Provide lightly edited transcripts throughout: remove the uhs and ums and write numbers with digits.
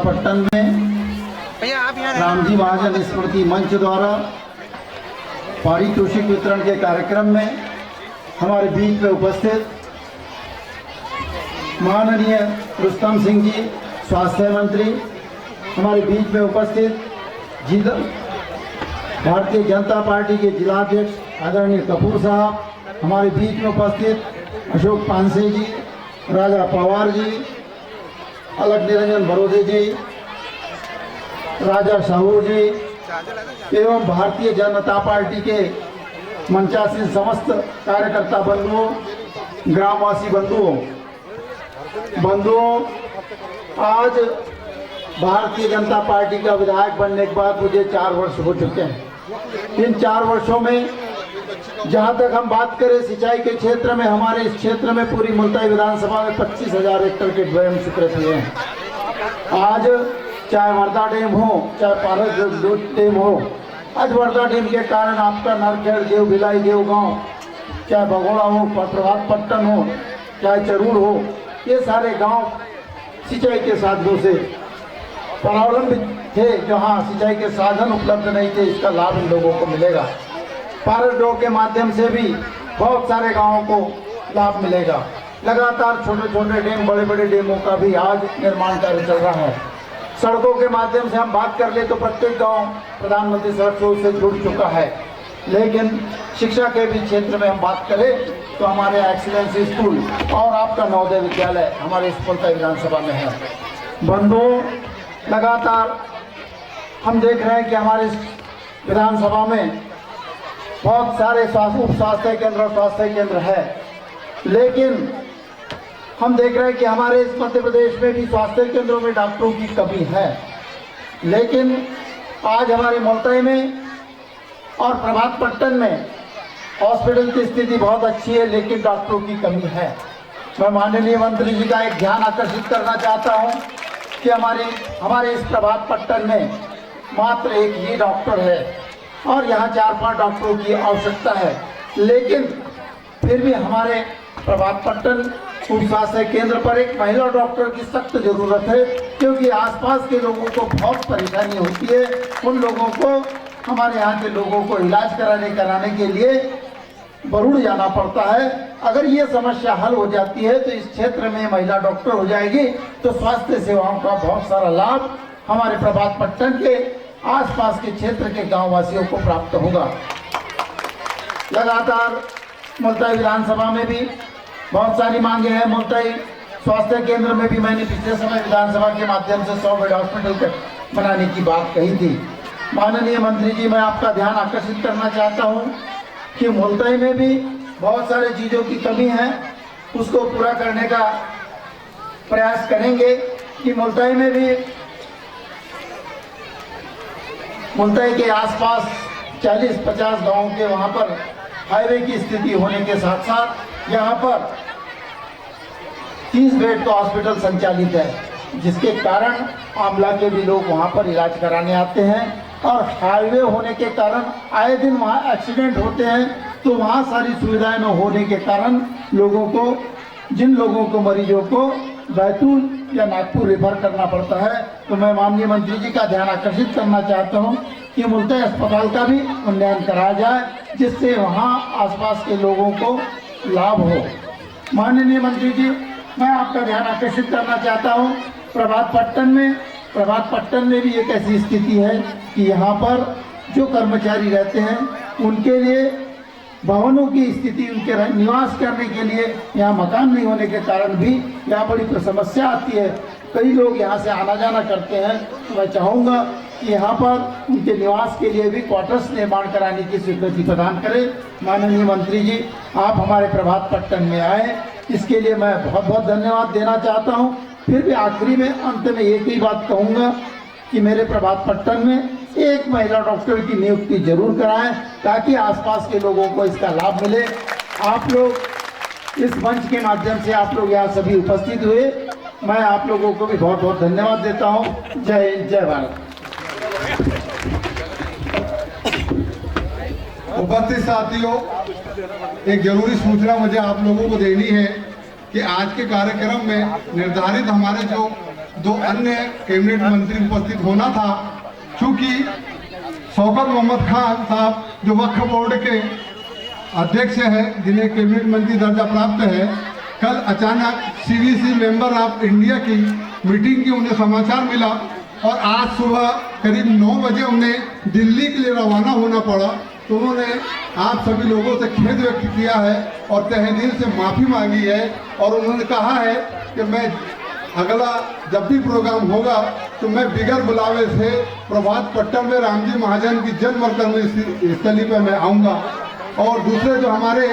पट्टन में रामजी महाजन स्मृति मंच द्वारा पारितोषिक वितरण के कार्यक्रम में हमारे बीच में उपस्थित माननीय रुस्तम सिंह जी स्वास्थ्य मंत्री, हमारे बीच में उपस्थित भारतीय जनता पार्टी के जिलाध्यक्ष आदरणीय कपूर साहब, हमारे बीच में उपस्थित अशोक पानसे जी, राजा पवार जी, अलग निरंजन बरोदे जी, राजा साहू जी एवं भारतीय जनता पार्टी के मंचासीन समस्त कार्यकर्ता बंधुओं, ग्रामवासी बंधुओं, आज भारतीय जनता पार्टी का विधायक बनने के बाद मुझे 4 वर्ष हो चुके हैं। इन 4 वर्षों में जहां तक हम बात करें सिंचाई के क्षेत्र में, हमारे इस क्षेत्र में पूरी मुल्ताई विधानसभा में 25,000 हेक्टेयर के डैम स्वीकृत हुए हैं। आज चाहे वर्धा डैम हो, चाहे पारस डैम हो, आज वर्धा डैम के कारण आपका नरखेड़, देव भिलाई, देवगांव, चाहे भगोड़ा हो, प्रभात पट्टन हो, चाहे चरूर हो, ये सारे गांव सिंचाई के साधनों से परावलंबित थे। जहां सिंचाई के साधन उपलब्ध नहीं थे, इसका लाभ इन लोगों को मिलेगा। पारस डैम के माध्यम से भी बहुत सारे गांवों को लाभ मिलेगा। लगातार छोटे छोटे डैम, बड़े बड़े डैमों का भी आज निर्माण कार्य चल रहा है। सड़कों के माध्यम से हम बात कर ले तो प्रत्येक गांव प्रधानमंत्री सड़क से जुड़ चुका है, लेकिन शिक्षा के भी क्षेत्र में हम बात करें तो हमारे एक्सीलेंस स्कूल और आपका नवोदय विद्यालय हमारे इस मुल्ताई विधानसभा में है। बंधुओं, लगातार हम देख रहे हैं कि हमारे इस विधानसभा में बहुत सारे उप स्वास्थ्य केंद्र और स्वास्थ्य केंद्र है, लेकिन हम देख रहे हैं कि हमारे इस मध्य प्रदेश में भी स्वास्थ्य केंद्रों में डॉक्टरों की कमी है। लेकिन आज हमारे मुल्ताई में और प्रभात पट्टन में हॉस्पिटल की स्थिति बहुत अच्छी है, लेकिन डॉक्टरों की कमी है। मैं माननीय मंत्री जी का एक ध्यान आकर्षित करना चाहता हूं कि हमारे इस प्रभात पट्टन में मात्र एक ही डॉक्टर है और यहाँ 4-5 डॉक्टरों की आवश्यकता है, लेकिन फिर भी हमारे प्रभात पट्टन उप स्वास्थ्य केंद्र पर एक महिला डॉक्टर की सख्त जरूरत है, क्योंकि आसपास के लोगों को बहुत परेशानी होती है। उन लोगों को, हमारे यहाँ के लोगों को इलाज कराने के लिए बरूड़ जाना पड़ता है। अगर ये समस्या हल हो जाती है तो इस क्षेत्र में महिला डॉक्टर हो जाएगी तो स्वास्थ्य सेवाओं का बहुत सारा लाभ हमारे प्रभात पट्टन के आसपास के क्षेत्र के गाँव वासियों को प्राप्त होगा। लगातार मुल्ताई विधानसभा में भी बहुत सारी मांगे हैं। मुल्ताई स्वास्थ्य केंद्र में भी मैंने पिछले समय विधानसभा के माध्यम से 100 बेड हॉस्पिटल बनाने की बात कही थी। माननीय मंत्री जी, मैं आपका ध्यान आकर्षित करना चाहता हूं कि मुल्ताई में भी बहुत सारे चीज़ों की कमी है, उसको पूरा करने का प्रयास करेंगे कि मुल्ताई में भी, मुल्ताई के आसपास 40-50 गाँव के वहाँ पर हाईवे की स्थिति होने के साथ साथ यहाँ पर 30 बेड का हॉस्पिटल संचालित है, जिसके कारण आमला के भी लोग वहाँ पर इलाज कराने आते हैं। और हाईवे होने के कारण आए दिन वहाँ एक्सीडेंट होते हैं, तो वहाँ सारी सुविधाएं न होने के कारण लोगों को, जिन लोगों को, मरीजों को बैतूल या नागपुर रेफर करना पड़ता है। तो मैं माननीय मंत्री जी का ध्यान आकर्षित करना चाहता हूँ कि मुल्ताई अस्पताल का भी उन्नयन कराया जाए, जिससे वहाँ आसपास के लोगों को लाभ हो। माननीय मंत्री जी, मैं आपका ध्यान आकर्षित करना चाहता हूँ प्रभात पट्टन में भी एक ऐसी स्थिति है कि यहाँ पर जो कर्मचारी रहते हैं उनके लिए भवनों की स्थिति, उनके निवास करने के लिए यहाँ मकान नहीं होने के कारण भी यहाँ बड़ी समस्या आती है। कई लोग यहाँ से आना जाना करते हैं, तो मैं चाहूँगा कि यहाँ पर उनके निवास के लिए भी क्वार्टर्स निर्माण कराने की स्वीकृति प्रदान करें। माननीय मंत्री जी, आप हमारे प्रभात पट्टन में आए, इसके लिए मैं बहुत बहुत धन्यवाद देना चाहता हूँ। फिर भी आखिरी में, अंत में एक ही बात कहूँगा कि मेरे प्रभात पट्टन में एक महिला डॉक्टर की नियुक्ति जरूर कराएं, ताकि आसपास के लोगों को इसका लाभ मिले। आप लोग इस मंच के माध्यम से आप लोग यहाँ सभी उपस्थित हुए, मैं आप लोगों को भी बहुत बहुत धन्यवाद देता हूँ। जय हिंद, जय भारत। उपस्थित साथियों, एक जरूरी सूचना मुझे आप लोगों को देनी है कि आज के कार्यक्रम में निर्धारित हमारे जो दो अन्य कैबिनेट मंत्री उपस्थित होना था। चूंकि शौकत मोहम्मद खान साहब जो वक्फ बोर्ड के अध्यक्ष हैं, जिन्हें कैबिनेट मंत्री दर्जा प्राप्त है, कल अचानक CVC मेंबर ऑफ इंडिया की मीटिंग की उन्हें समाचार मिला और आज सुबह करीब 9 बजे उन्हें दिल्ली के लिए रवाना होना पड़ा। तो उन्होंने आप सभी लोगों से खेद व्यक्त किया है और तहे दिल से माफ़ी मांगी है और उन्होंने कहा है कि मैं अगला जब भी प्रोग्राम होगा तो मैं बिगर बुलावे से प्रभात पट्टन में रामजी महाजन की जन्म स्थली पर मैं आऊँगा। और दूसरे जो हमारे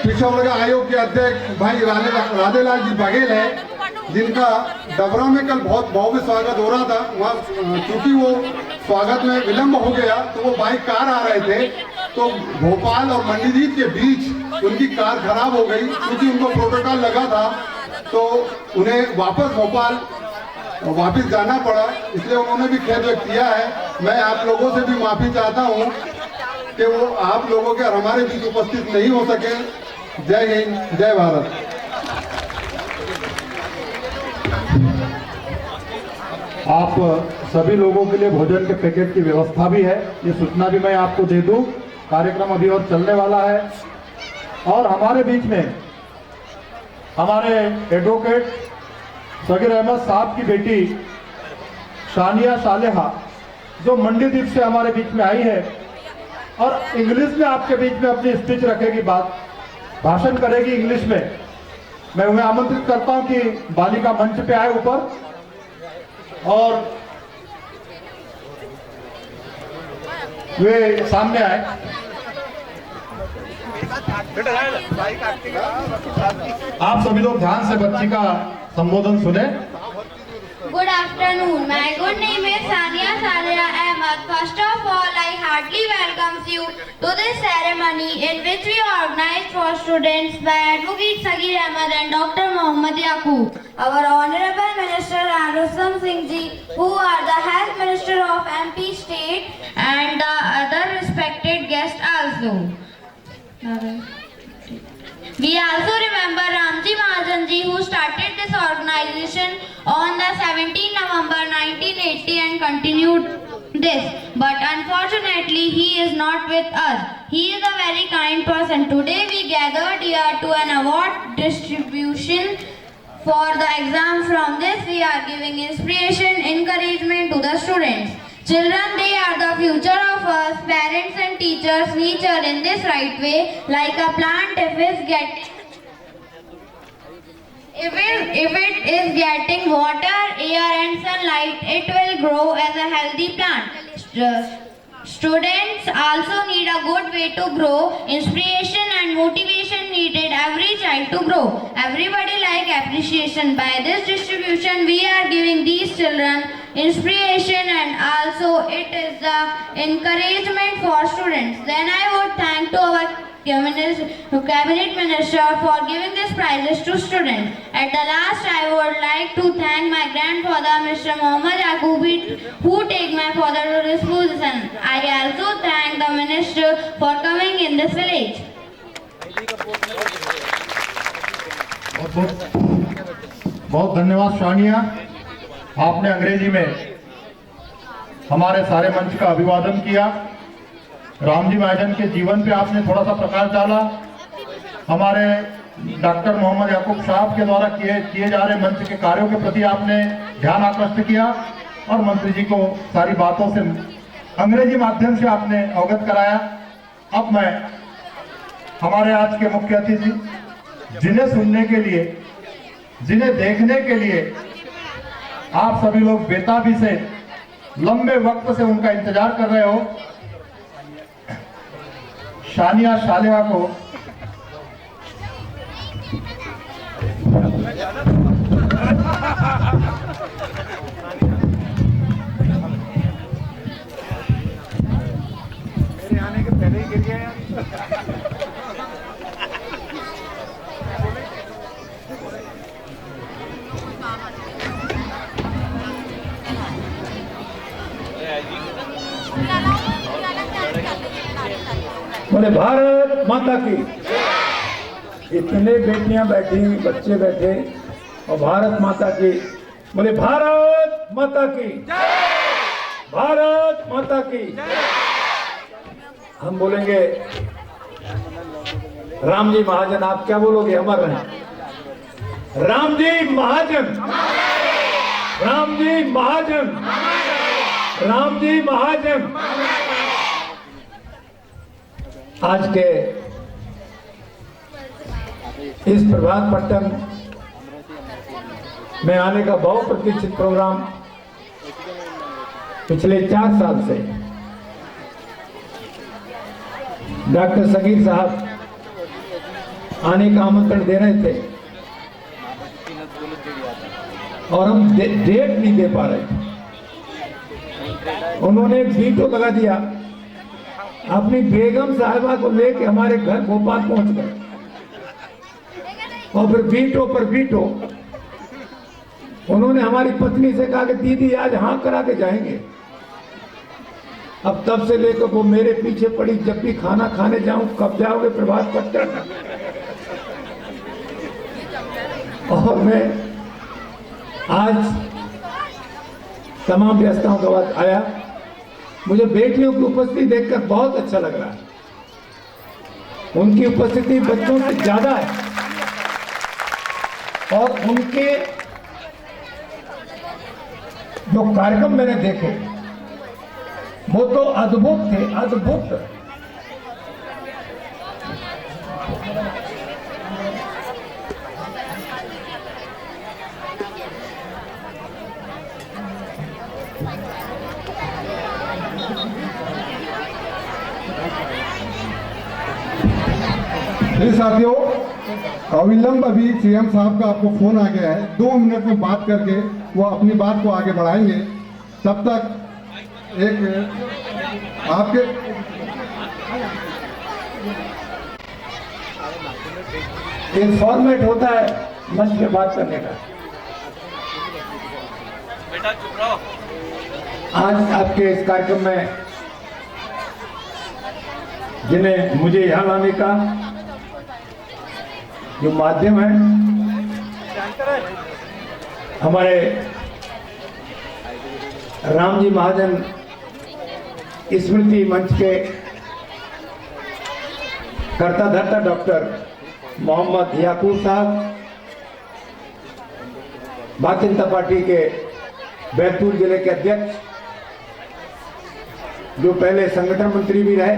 पिछड़ा वर्ग आयोग के अध्यक्ष भाई राधेलाल जी बघेल है, जिनका डबरा में कल बहुत भव्य स्वागत हो रहा था, वहाँ चूँकि वो स्वागत में विलंब हो गया तो वो बाइक कार आ रहे थे, तो भोपाल और मंडीदीप के बीच उनकी कार खराब हो गई। क्योंकि उनको प्रोटोकॉल लगा था तो उन्हें वापस भोपाल वापस जाना पड़ा, इसलिए उन्होंने भी खेद व्यक्त किया है। मैं आप लोगों से भी माफ़ी चाहता हूँ कि वो आप लोगों के और हमारे बीच उपस्थित नहीं हो सके। जय हिंद, जय भारत। आप सभी लोगों के लिए भोजन के पैकेट की व्यवस्था भी है, ये सूचना भी मैं आपको दे दूं। कार्यक्रम अभी और चलने वाला है और हमारे बीच में हमारे एडवोकेट सगीर अहमद साहब की बेटी शानिया सालेहा जो मंडीदीप से हमारे बीच में आई है और इंग्लिश में आपके बीच में अपनी स्पीच रखेगी, भाषण करेगी इंग्लिश में। मैं उन्हें आमंत्रित करता हूं कि बालिका मंच पे आए ऊपर और वे सामने आए। आप सभी लोग ध्यान से बच्ची का संबोधन सुने। Good afternoon. My good name is Sania Saleha Ahmed. First of all, I heartily welcome you to this ceremony in which we organized for students by Advocate Sagir Ahmed and Dr. Mohammad Yaqub. Our Honorable Minister Rustam Singh Ji, who are the Health Minister of MP State, and the other respected guests also. We also remember Ramji Mahajan Ji, who started this organization on the 17th November 1980 and continued this. But unfortunately, he is not with us. He is a very kind person. Today we gathered here to an award distribution for the exam. From this, we are giving inspiration, encouragement to the students. Children, they are the future of us. Parents and teachers nurture in this right way, like a plant if it is getting water, air and sunlight, it will grow as a healthy plant. Students also need a good way to grow. Inspiration and motivation needed every child to grow. Everybody like appreciation. By this distribution, we are giving these children inspiration and also it is the encouragement for students. Then I would thank to our Cabinet Minister for giving these prizes to students. At the last, I would like to thank my grandfather, Mr. Mohammad Yaqub, who take my father to this position. I also thank the minister for coming in this village. बहुत धन्यवाद Shania, आपने अंग्रेजी में हमारे सारे मंच का अभिवादन किया। रामजी महाजन के जीवन पे आपने थोड़ा सा प्रकाश डाला। हमारे डॉक्टर मोहम्मद याकूब साहब के द्वारा किए जा रहे मंच के कार्यों के प्रति आपने ध्यान आकृष्ट किया और मंत्री जी को सारी बातों से अंग्रेजी माध्यम से आपने अवगत कराया। अब मैं हमारे आज के मुख्य अतिथि, जिन्हें सुनने के लिए, जिन्हें देखने के लिए आप सभी लोग बेताबी से लंबे वक्त से उनका इंतजार कर रहे हो, शानिया सालेहा को मेरे आने के पहले ही गिर गया यार। बोले भारत माता की। इतने बेटियां बैठी, बच्चे बैठे और भारत माता की बोले भारत माता की, भारत माता की। हम बोलेंगे राम जी महाजन, आप क्या बोलोगे? अमर रहे। राम जी महाजन, राम जी महाजन, राम जी महाजन। आज के इस प्रभात पट्टन में आने का बहुत प्रतीक्षित प्रोग्राम पिछले 4 साल से डॉक्टर सगीर साहब आने का आमंत्रण दे रहे थे और हम डेट नहीं दे पा रहे थे। उन्होंने एक वीटो लगा दिया, अपनी बेगम साहिबा को लेके हमारे घर भोपाल पहुंच गए और फिर वीटो पर वीटो। उन्होंने हमारी पत्नी से कहा कि दीदी आज हाँ करा के जाएंगे। अब तब से लेकर वो मेरे पीछे पड़ी, जब भी खाना खाने जाऊं कब जाओगे प्रभात पट्टन। और मैं आज तमाम व्यस्तताओं के बाद आया। मुझे बेटियों की उपस्थिति देखकर बहुत अच्छा लग रहा है। उनकी उपस्थिति बच्चों से ज्यादा है और उनके जो कार्यक्रम मैंने देखे वो तो अद्भुत थे, अद्भुत। जी साथियों, अविलंब अभी सीएम साहब का आपको फोन आ गया है। 2 मिनट में बात करके वो अपनी बात को आगे बढ़ाएंगे। तब तक एक आपके एक फॉर्मेट होता है मंच पे बात करने का। आज आपके इस कार्यक्रम में जिन्हें मुझे यहाँ लाने का जो माध्यम है, हमारे राम जी महाजन स्मृति मंच के कर्ता धर्ता डॉक्टर मोहम्मद याकूब साहब, भारतीय जनता पार्टी के बैतूल जिले के अध्यक्ष, जो पहले संगठन मंत्री भी रहे,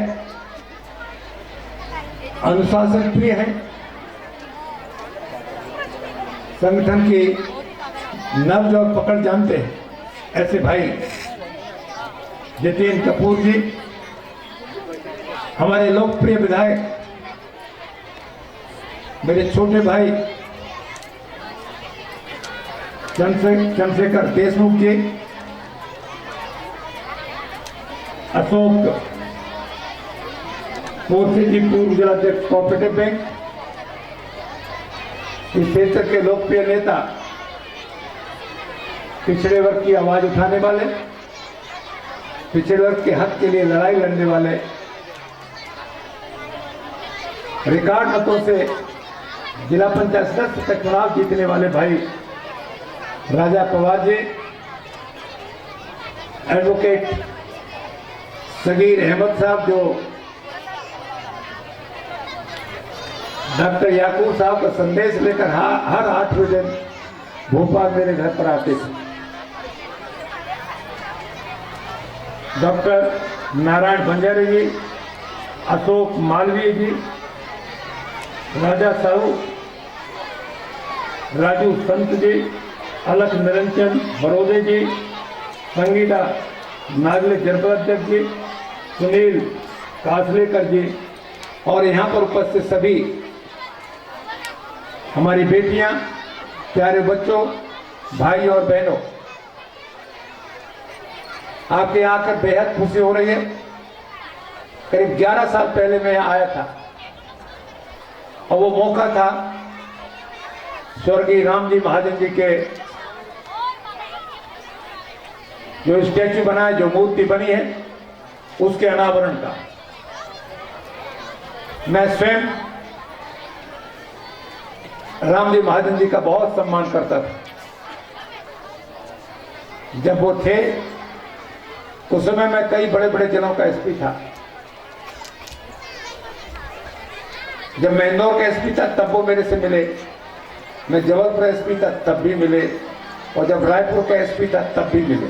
अनुशासन प्रिय हैं, संगठन की नब्ज और पकड़ जानते हैं, ऐसे भाई जितेंद्र कपूर जी, हमारे लोकप्रिय विधायक मेरे छोटे भाई चंद्रशेखर देशमुख जी, अशोक मोर्चे जी, पूर्व जिलाध्यक्ष कोऑपरेटिव बैंक, इस क्षेत्र के लोकप्रिय नेता, पिछड़े वर्ग की आवाज उठाने वाले, पिछड़े वर्ग के हक के लिए लड़ाई लड़ने वाले, रिकॉर्ड मतों से जिला पंचायत सदस्य का चुनाव जीतने वाले भाई राजा पवार जी, एडवोकेट सगीर अहमद साहब, जो डॉक्टर याकूब साहब का संदेश लेकर हर 8वें दिन भोपाल मेरे घर पर आते थे, डॉक्टर नारायण बंजारे जी, अशोक मालवीय जी, राजा साहू, राजू संत जी, अलख निरंजन बरोदे जी, संगीता नागले जरबलध्यक्ष जी, सुनील कासलेकर जी और यहाँ पर उपस्थित सभी हमारी बेटियां, प्यारे बच्चों, भाई और बहनों, आपके यहाँ आकर बेहद खुशी हो रही है। करीब 11 साल पहले मैं यहाँ आया था और वो मौका था स्वर्गीय राम जी महाजन जी के जो स्टैच्यू बना है, जो मूर्ति बनी है, उसके अनावरण का। मैं स्वयं राम जी महाजन जी का बहुत सम्मान करता था जब वो थे उस समय मैं कई बड़े बड़े जिलों का एसपी था। जब मैं इंदौर का एसपी था तब वो मेरे से मिले, मैं जबलपुर एसपी था तब भी मिले, और जब रायपुर का एसपी था तब भी मिले।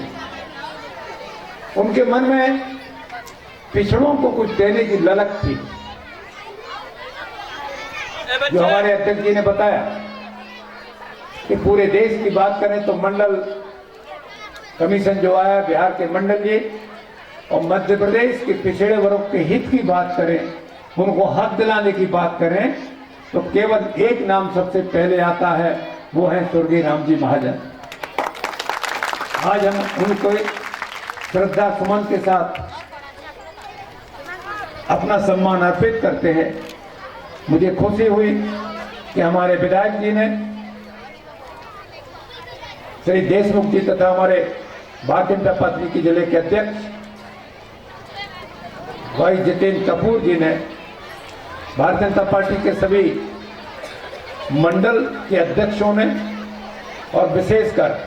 उनके मन में पिछड़ों को कुछ देने की ललक थी। जो हमारे अध्यक्ष जी ने बताया कि पूरे देश की बात करें तो मंडल कमीशन जो आया बिहार के मंडल जी, और मध्य प्रदेश के पिछड़े वर्ग के हित की बात करें, उनको हक दिलाने की बात करें, तो केवल एक नाम सबसे पहले आता है, वो है स्वर्गीय रामजी महाजन। आज हम उनको श्रद्धा सुमन के साथ अपना सम्मान अर्पित करते हैं। मुझे खुशी हुई कि हमारे विधायक जी ने, श्री देशमुख जी तथा हमारे भारतीय जनता पार्टी की जिले के अध्यक्ष भाई जितेंद्र कपूर जी ने, भारतीय जनता पार्टी के सभी मंडल के अध्यक्षों ने, और विशेषकर